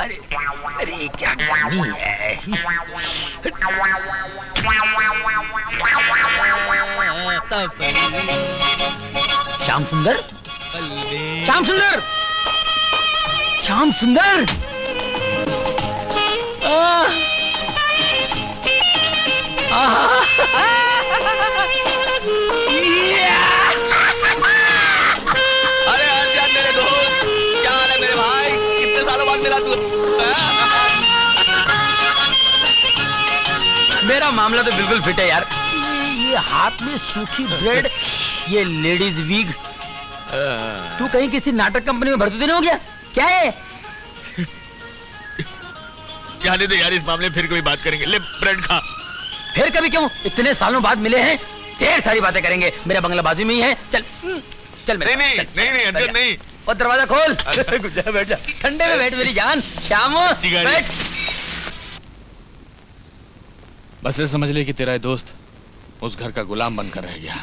अरे अरे क्या गर्मी है। श्याम सुंदर, श्याम सुंदर, श्याम सुंदर। अरे अर्जुन मेरे दोस्त, क्या हाल है मेरे भाई? कितने सालों बाद मिला तू? मेरा मामला तो बिल्कुल फिट है यार। ये हाथ में सूखी ब्रेड, ये लेडीज वीग। तू कहीं किसी नाटक कंपनी में भर्ती तो नहीं हो गया? क्या है? जाने दे यार, इस मामले में फिर कभी बात करेंगे। ले ब्रेड खा। फिर कभी क्यों? इतने सालों बाद मिले हैं, ढेर सारी बातें करेंगे। मेरा बंगला बाजू में ही है। चल चल मेरे नहीं चल, नहीं नहीं अर्जुन नहीं। और दरवाजा खोल। बैठ जा, ठंडे में बैठ मेरी जान। श्याम बैठ। बस ये समझ ले कि तेरा दोस्त उस घर का गुलाम बनकर रह गया।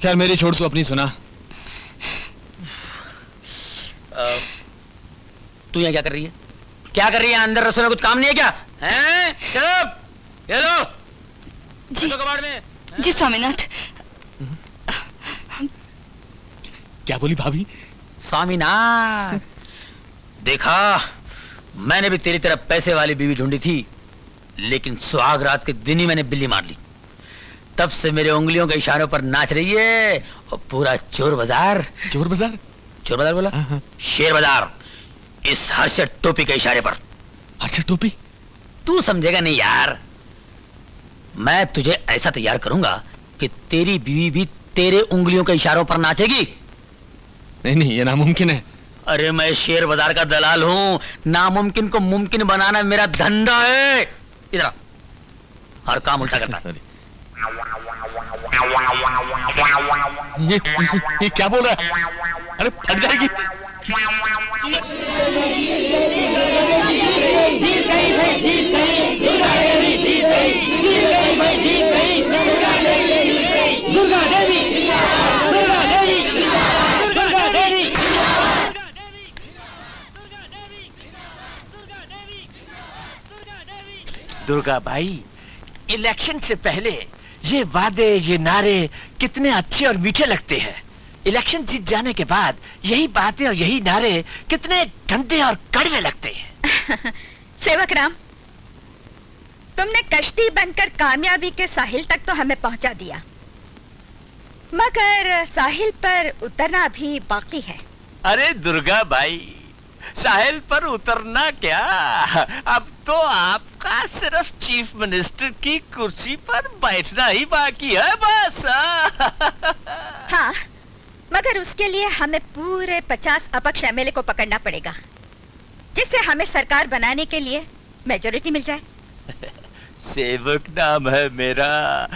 खैर मेरी छोड़, तू अपनी सुना। तू यहाँ क्या कर रही है? क्या कर रही है? अंदर रसोई में कुछ काम नहीं है क्या? हैं? चुप! ये लो। जी कबाड़ में। जी स्वामीनाथ। क्या बोली भाभी? स्वामीनाथ, देखा मैंने भी तेरी तरह पैसे वाली बीवी ढूंढी थी, लेकिन सुहाग रात के दिन ही मैंने बिल्ली मार ली। तब से मेरे उंगलियों के इशारों पर नाच रही है और पूरा चोर बाजार। चोर बाजार? चोर बाजार बोला? शेर बाजार, इस हर्षद टोपी के इशारे पर। हर्षद टोपी? तू समझेगा नहीं यार। मैं तुझे ऐसा तैयार करूंगा कि तेरी बीवी भी तेरे उंगलियों के इशारों पर नाचेगी। नहीं नहीं, ये नामुमकिन है। अरे मैं शेर बाजार का दलाल हूं, नामुमकिन को मुमकिन बनाना मेरा धंधा है। इधर हर काम उल्टा करता है। ये क्या बोल रहा है? अरे फट जाएगी। दुर्गा भाई, इलेक्शन से पहले ये वादे, ये नारे कितने अच्छे और मीठे लगते हैं। इलेक्शन जीत जाने के बाद यही बातें और यही नारे कितने गंदे और कड़वे लगते हैं। सेवक राम, तुमने कश्ती बनकर कामयाबी के साहिल तक तो हमें पहुंचा दिया, मगर साहिल पर उतरना भी बाकी है। अरे दुर्गा भाई, साहिल पर उतरना क्या, अब तो आपका सिर्फ चीफ मिनिस्टर की कुर्सी पर बैठना ही बाकी है बस। हाँ, मगर उसके लिए हमें पूरे 50 अपक्ष एमएलए को पकड़ना पड़ेगा, जिससे हमें सरकार बनाने के लिए मेजॉरिटी मिल जाए। सेवक नाम है मेरा,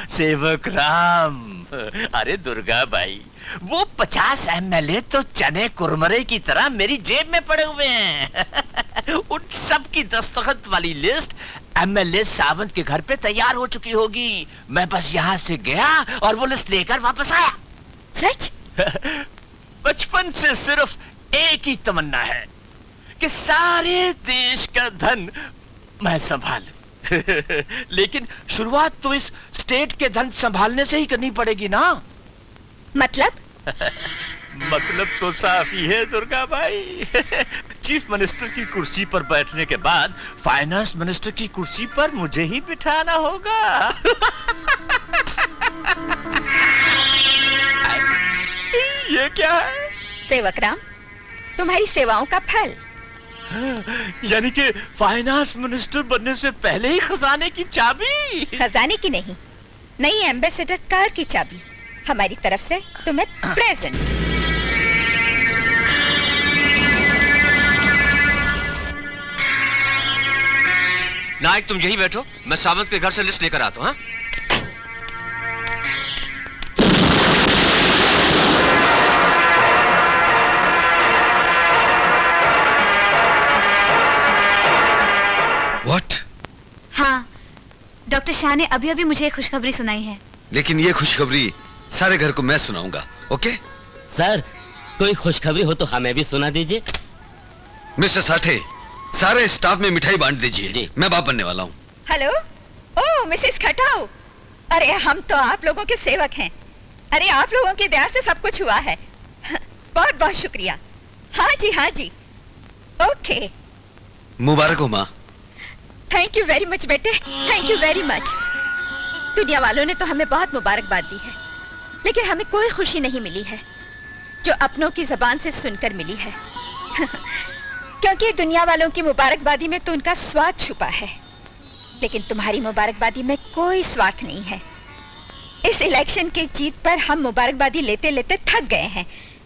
सेवक राम। अरे दुर्गा भाई, वो 50 एमएलए तो चने कुरमरे की तरह मेरी जेब में पड़े हुए हैं। उन सब की दस्तखत वाली लिस्ट एमएलए सावंत के घर पे तैयार हो चुकी होगी। मैं बस यहाँ से गया और वो लिस्ट लेकर वापस आया। सच? बचपन से सिर्फ एक ही तमन्ना है कि सारे देश का धन मैं संभालूं। लेकिन शुरुआत तो इस स्टेट के धन संभालने से ही करनी पड़ेगी ना। मतलब? मतलब तो साफ ही है दुर्गा भाई। चीफ मिनिस्टर की कुर्सी पर बैठने के बाद फाइनेंस मिनिस्टर की कुर्सी पर मुझे ही बिठाना होगा। ये क्या है? सेवक राम, तुम्हारी सेवाओं का फल। यानी कि फाइनेंस मिनिस्टर बनने से पहले ही खजाने की चाबी। खजाने की नहीं, नई एम्बेसडर कार की चाबी हमारी तरफ से तुम्हें प्रेजेंट। नायक तुम यही बैठो, मैं सावंत के घर से लिस्ट लेकर आता हूँ। What? हाँ, डॉक्टर शाह ने अभी अभी मुझे एक खुशखबरी सुनाई है। लेकिन ये खुशखबरी सारे घर को मैं सुनाऊंगा, ओके? सर, कोई खुशखबरी हो तो हमें भी सुना दीजिए। मिस्टर साठे, सारे स्टाफ में मिठाई बांट दीजिए। जी। मैं बाप बनने वाला हूँ। हेलो, ओ मिसेस खटाऊ, अरे हम तो आप लोगों के सेवक हैं। अरे आप लोगों की दया से सब कुछ हुआ है। बहुत बहुत शुक्रिया। हाँ जी, ओके। मुबारक हो माँ। थैंक यू वेरी मच बेटे, थैंक यू वेरी मच। दुनिया वालों ने तो हमें बहुत मुबारकबाद दी है, लेकिन हमें कोई खुशी नहीं मिली है जो अपनों की जबान से सुनकर मिली है। क्योंकि दुनिया वालों की मुबारकबादी में तो उनका स्वाद छुपा है, लेकिन तुम्हारी मुबारकबादी में कोई स्वार्थ नहीं है। इस इलेक्शन की जीत पर हम मुबारकबादी लेते लेते थक गए हैं।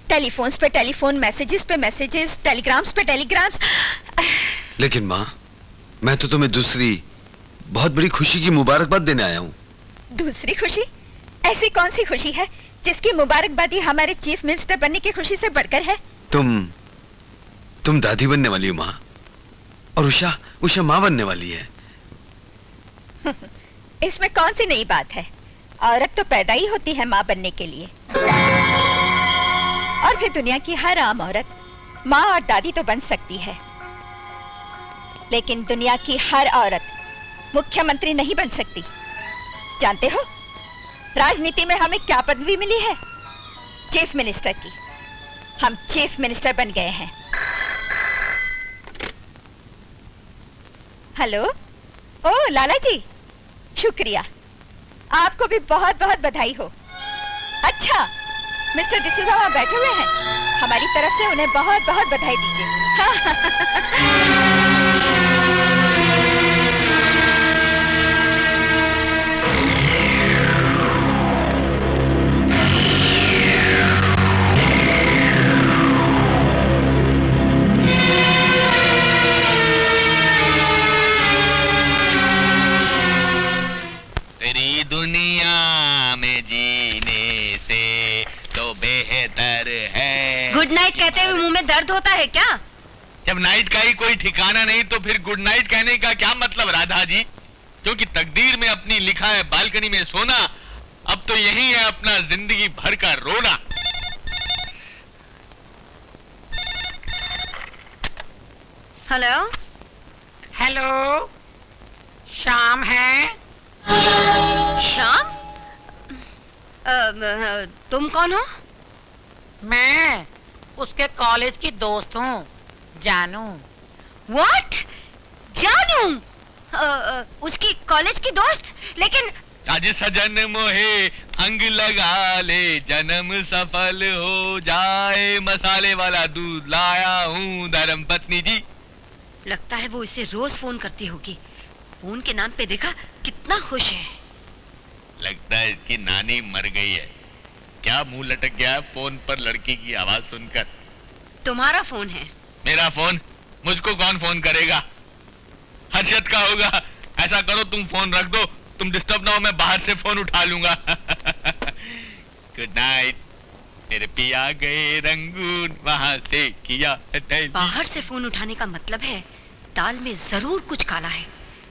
टेलीफोन्स पे टेलीफोन, मैसेजेस पे मैसेजेस, टेलीग्राम्स पे टेलीग्राम्स। लेकिन माँ, मैं तो तुम्हें दूसरी बहुत बड़ी खुशी की मुबारकबाद देने आया हूँ। दूसरी खुशी? ऐसी कौन सी खुशी है जिसकी मुबारकबादी हमारे चीफ मिनिस्टर बनने की खुशी से बढ़कर है? तुम दादी बनने वाली हो माँ, और उषा माँ बनने वाली है। इसमें कौन सी नई बात है? औरत तो पैदा ही होती है माँ बनने के लिए, और फिर दुनिया की हर आम औरत माँ और दादी तो बन सकती है, लेकिन दुनिया की हर औरत मुख्यमंत्री नहीं बन सकती। जानते हो राजनीति में हमें क्या पदवी मिली है? चीफ मिनिस्टर की। हम चीफ मिनिस्टर बन गए हैं। हेलो, ओ लाला जी, शुक्रिया। आपको भी बहुत बहुत बधाई हो। अच्छा, मिस्टर डिसूजा वहाँ बैठे हुए हैं, हमारी तरफ से उन्हें बहुत बहुत बधाई दीजिए। तेरी दुनिया में जीने से तो बेहतर है। गुड नाइट कहते हुए मुंह में दर्द होता है क्या? जब नाइट का ही कोई ठिकाना नहीं तो फिर गुड नाइट कहने का क्या मतलब राधा जी? क्योंकि तकदीर में अपनी लिखा है बालकनी में सोना, अब तो यही है अपना जिंदगी भर का रोना। हेलो, हेलो, शाम है? श्याम? तुम कौन हो? मैं उसके कॉलेज की दोस्त हूँ, जानू। व्हाट? जानू? उसकी कॉलेज की दोस्त? लेकिन आज सजन मोहे अंग लगा ले, जन्म सफल हो जाए, मसाले वाला दूध लाया हूँ धर्म पत्नी जी। लगता है वो इसे रोज फोन करती होगी। फोन के नाम पे देखा कितना खुश है। लगता है इसकी नानी मर गई है। क्या मुंह लटक गया है फोन पर लड़की की आवाज सुनकर? तुम्हारा फोन है। मेरा फोन? मुझको कौन फोन करेगा? हर्षद का होगा। ऐसा करो तुम फोन रख दो, तुम डिस्टर्ब ना हो, मैं बाहर से फोन उठा लूंगा। गुड नाइट मेरे पिया गए रंगून, वहां से किया बाहर से फोन उठाने का मतलब है दाल में जरूर कुछ काला है।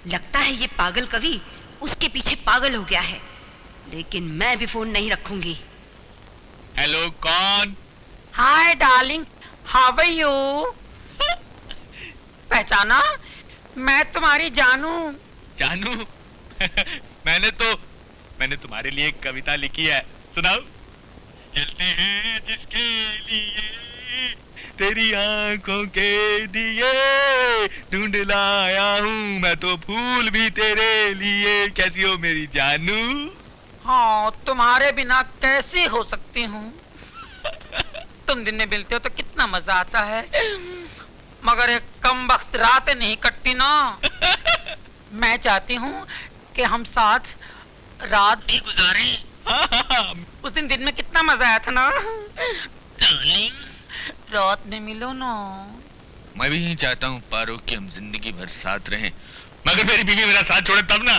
लगता है ये पागल कवि उसके पीछे पागल हो गया है, लेकिन मैं भी फोन नहीं रखूंगी। हेलो, कौन? Hi darling, how are you? पहचाना? मैं तुम्हारी जानू। जानू? मैंने तुम्हारे लिए एक कविता लिखी है, सुनाओ। चलते हैं जिसके लिए तेरी आंखों के दिए, ढूंढ लाया हूँ मैं तो फूल भी तेरे लिए। कैसी हो मेरी जानू? हाँ, तुम्हारे बिना कैसे हो सकती हूँ? तुम दिन में मिलते हो तो कितना मजा आता है, मगर एक कम वक्त रातें नहीं कटती ना। मैं चाहती हूँ कि हम साथ रात भी गुजारें। उस दिन में कितना मजा आया था ना डार्लिंग, रात में मिलो ना। मैं भी यही चाहता हूँ पारो कि हम जिंदगी भर साथ रहें, मगर मेरी बीवी मेरा साथ छोड़े तब ना।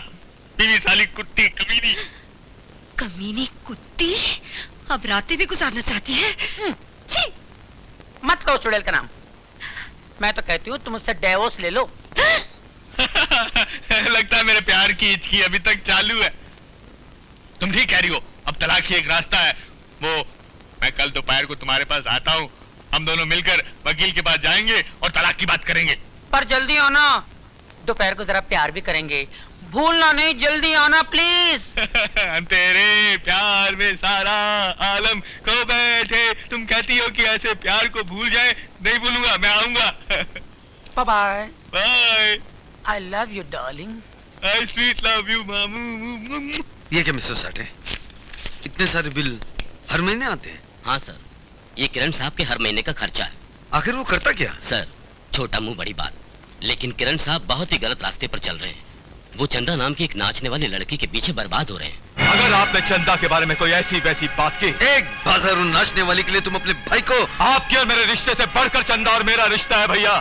बीवी साली कुत्ती, कमीनी। कमीनी कुत्ती अब रातें भी गुजारना चाहती है। छी, मत लो चुड़ैल का नाम। मैं तो कहती हूँ तुम उससे डिवोर्स ले लो। लगता है मेरे प्यार की हिचकी अभी तक चालू है। तुम ठीक कह रही हो, अब तलाक ही एक रास्ता है। वो मैं कल दोपहर को तुम्हारे पास आता हूँ हम दोनों मिलकर वकील के पास जाएंगे और तलाक की बात करेंगे। पर जल्दी आना, दोपहर को जरा प्यार भी करेंगे। भूलना नहीं, जल्दी आना प्लीज। तेरे प्यार में सारा आलम खो बैठे। तुम कहती हो कि ऐसे प्यार को भूल जाए। नहीं भूलूंगा, मैं आऊंगा। Bye bye. Bye. I love you darling. I sweet love you मामू। ये क्या मिस्टर साठे, इतने सारे बिल हर महीने आते हैं? हाँ सर, ये किरण साहब के हर महीने का खर्चा है। आखिर वो करता क्या? सर, छोटा मुंह बड़ी बात, लेकिन किरण साहब बहुत ही गलत रास्ते पर चल रहे हैं। वो चंदा नाम की एक नाचने वाली लड़की के पीछे बर्बाद हो रहे हैं। अगर आपने चंदा के बारे में कोई ऐसी वैसी बात की, एक बाजार नाचने वाली के लिए तुम अपने भाई को। आपके और मेरे रिश्ते से बढ़कर चंदा और मेरा रिश्ता है भैया।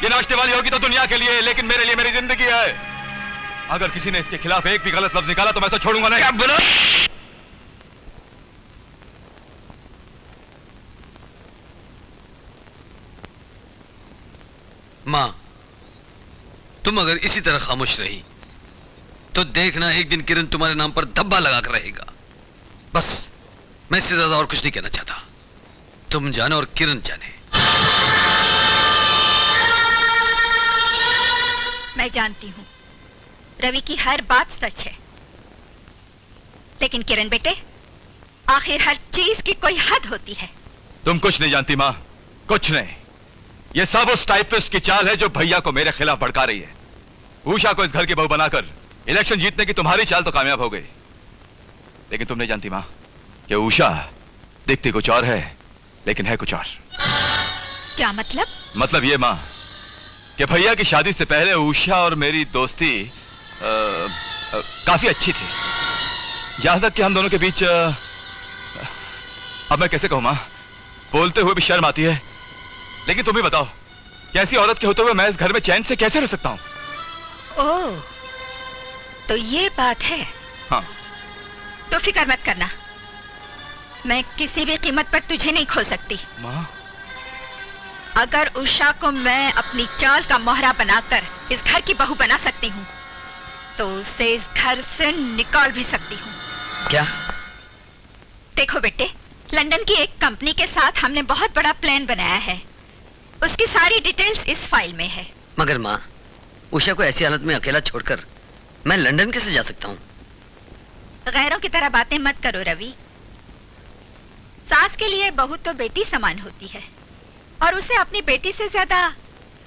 ये नाचने वाली होगी तो दुनिया के लिए, लेकिन मेरे लिए मेरी जिंदगी है। अगर किसी ने इसके खिलाफ एक भी गलत लफ्ज निकाला तो मैं इसे छोड़ूंगा नहीं। क्या बोला? माँ, तुम अगर इसी तरह खामोश रही तो देखना एक दिन किरण तुम्हारे नाम पर धब्बा लगाकर रहेगा। बस, मैं इससे ज्यादा और कुछ नहीं कहना चाहता। तुम जाने और किरण जाने। मैं जानती हूँ रवि की हर बात सच है, लेकिन किरण बेटे, आखिर हर चीज की कोई हद होती है। तुम कुछ नहीं जानती माँ, कुछ नहीं। ये सब उस टाइपिस्ट की चाल है जो भैया को मेरे खिलाफ भड़का रही है। उषा को इस घर की बहू बनाकर इलेक्शन जीतने की तुम्हारी चाल तो कामयाब हो गई, लेकिन तुम नहीं जानती माँ कि उषा दिखती कुछ और है लेकिन है कुछ और। क्या मतलब? मतलब ये माँ कि भैया की शादी से पहले उषा और मेरी दोस्ती काफी अच्छी थी। यहां तक कि हम दोनों के बीच अब मैं कैसे कहूं माँ, बोलते हुए भी शर्म आती है। लेकिन तुम ही बताओ कि ऐसी औरत के होते हुए मैं इस घर में चैन से कैसे रह सकता हूं? ओह, तो ये बात है। हाँ। तो फिक्र मत करना, मैं किसी भी कीमत पर तुझे नहीं खो सकती। माँ, अगर उषा को मैं अपनी चाल का मोहरा बनाकर इस घर की बहू बना सकती हूँ, तो उसे इस घर से निकाल भी सकती हूँ। क्या? देखो बेटे, लंदन की एक कंपनी के साथ हमने बहुत बड़ा प्लान बनाया है। उसकी सारी डिटेल्स इस फाइल में है। मगर माँ, उषा को ऐसी हालत में अकेला छोड़कर मैं लंदन कैसे जा सकता हूँ? गैरों की तरह बातें मत करो रवि। सास के लिए बहू तो बेटी समान होती है, और उसे अपनी बेटी से ज्यादा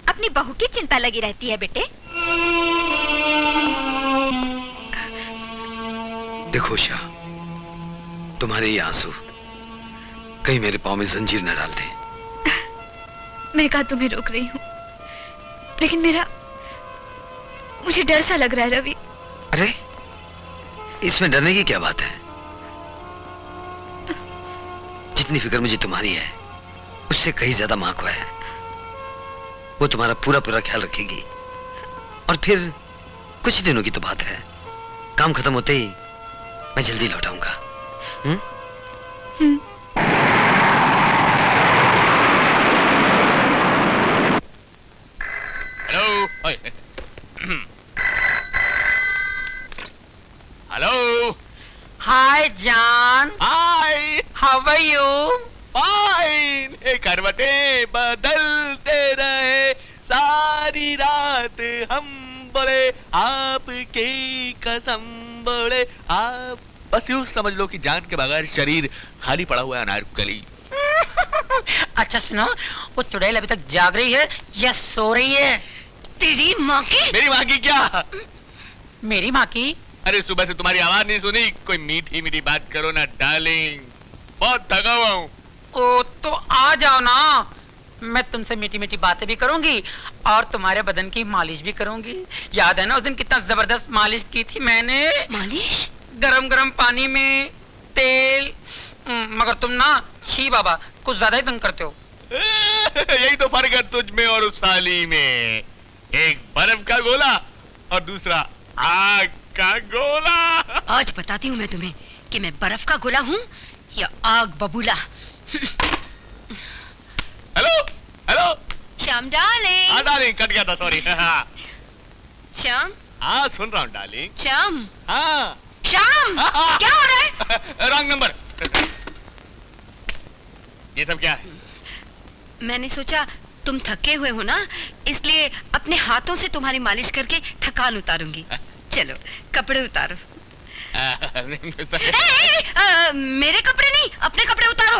अपनी बहू की चिंता लगी रहती है। बेटे देखो उषा, तुम्हारे ये आंसू कहीं मेरे पाँव में जंजीर न डाल दे। मैं कहा तुम्हें रोक रही हूँ, लेकिन मुझे डर सा लग रहा है रवि। अरे, इसमें डरने की क्या बात है? जितनी फिक्र मुझे तुम्हारी है उससे कहीं ज्यादा माँ को है। वो तुम्हारा पूरा पूरा ख्याल रखेगी, और फिर कुछ दिनों की तो बात है। काम खत्म होते ही मैं जल्दी लौट आऊंगा। हेलो। हेलो। हाय जान। Hi. How are you? Fine. करवटें बदलते रहे सारी रात, हम बोले आपकी कसम बोले आप। बस यूं समझ लो कि जान के बगैर शरीर खाली पड़ा हुआ है अनारकली। अच्छा सुनो, वो चुड़ैल अभी तक जाग रही है या सो रही है? तेरी माँ की? मेरी माँ की क्या? मेरी माँ की? अरे सुबह से तुम्हारी आवाज नहीं सुनी। कोई मीठी मीठी बात करो ना डार्लिंग, बहुत थका हुआ हूँ। ओ तो आ जाओ ना, मैं तुमसे मीठी मीठी बातें भी करूंगी और तुम्हारे बदन की मालिश भी करूंगी। याद है ना उस दिन कितना जबरदस्त मालिश की थी मैंने? मालिश? गरम गरम पानी में तेल। मगर तुम ना, छी बाबा, कुछ ज्यादा ही तंग करते हो। यही तो फर्क है तुझ में और उस साली में। एक बर्फ का गोला और दूसरा आग का गोला। आज बताती हूँ मैं तुम्हें कि मैं बर्फ का गोला हूँ या आग बबूला। Hello hello. श्याम डार्लिंग। हाँ डार्लिंग, कट गया था, सॉरी। श्याम। हाँ सुन रहा हूँ डार्लिंग। श्याम। हाँ श्याम, क्या हो रहा है? Wrong number. ये सब क्या है? मैंने सोचा तुम थके हुए हो ना, इसलिए अपने हाथों से तुम्हारी मालिश करके थकान उतारूंगी। चलो कपड़े उतारो। मेरे कपड़े नहीं, अपने कपड़े उतारो।